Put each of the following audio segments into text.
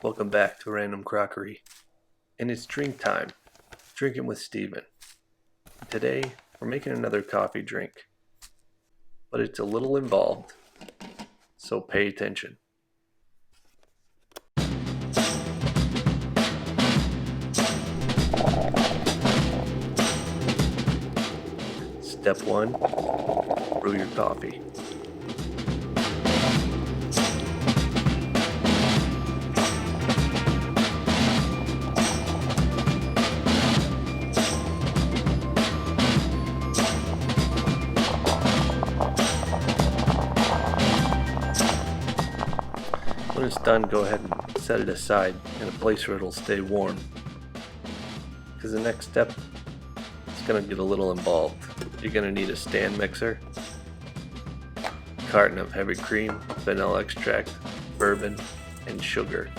Welcome back to Random Crockery. And it's drink time. Drinking with Steven. Today, we're making another coffee drink. But it's a little involved. So pay attention. Step 1. Brew your coffee. When it's done, go ahead and set it aside in a place where it'll stay warm. Because the next step is going to get a little involved. You're going to need a stand mixer, a carton of heavy cream, vanilla extract, bourbon, and sugar.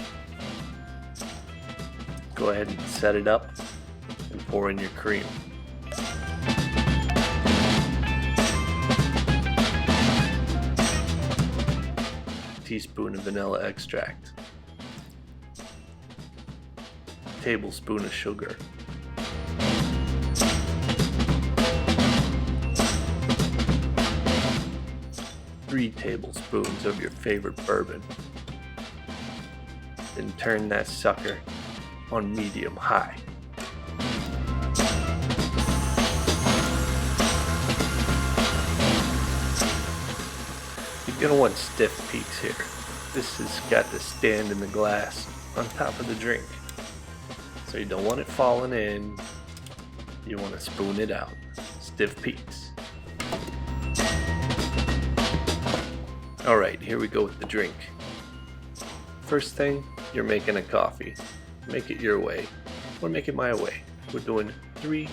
Go ahead and set it up and pour in your cream. Teaspoon of vanilla extract, tablespoon of sugar, three tablespoons of your favorite bourbon. Then turn that sucker on medium high. You're going to want stiff peaks here. This has got to stand in the glass on top of the drink. So you don't want it falling in. You want to spoon it out. Stiff peaks. Alright, here we go with the drink. First thing, you're making a coffee. Make it your way. Or make it my way. We're doing 3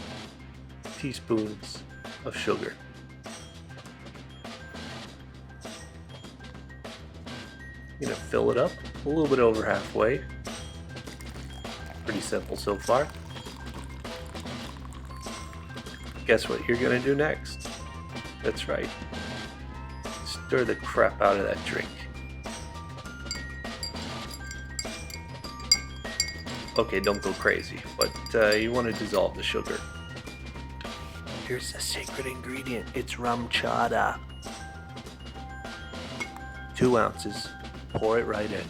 teaspoons of sugar. You're going to fill it up a little bit over halfway. Pretty simple so far. Guess what you're going to do next? That's right. Stir the crap out of that drink. Okay, don't go crazy, but you want to dissolve the sugar. Here's the secret ingredient. It's Rumchata. 2 ounces. Pour it right in.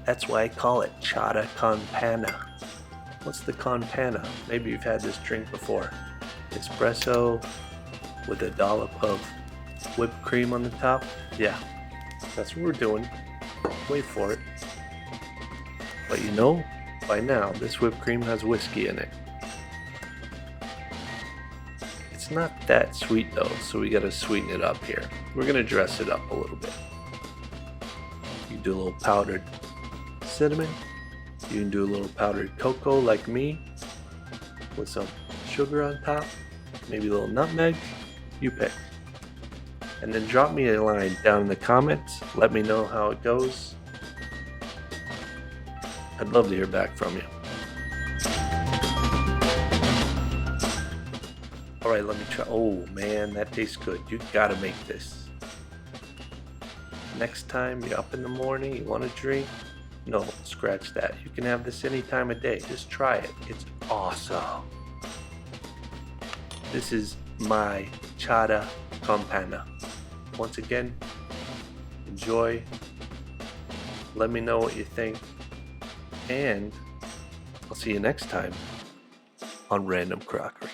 That's why I call it Chatta con Panna. What's the con Panna? Maybe you've had this drink before. Espresso with a dollop of whipped cream on the top. Yeah, that's what we're doing. Wait for it. But you know, by now, this whipped cream has whiskey in it. It's not that sweet though, so we gotta sweeten it up here. We're gonna dress it up a little bit. You can do a little powdered cinnamon. You can do a little powdered cocoa like me, with some sugar on top, maybe a little nutmeg. You pick. And then drop me a line down in the comments. Let me know how it goes. I'd love to hear back from you. Alright, let me try. Oh man, that tastes good. You gotta make this. Next time you're up in the morning, you want a drink? No, scratch that. You can have this any time of day. Just try it. It's awesome. This is my Chatta con Panna. Once again, enjoy. Let me know what you think. And I'll see you next time on Random Crockery.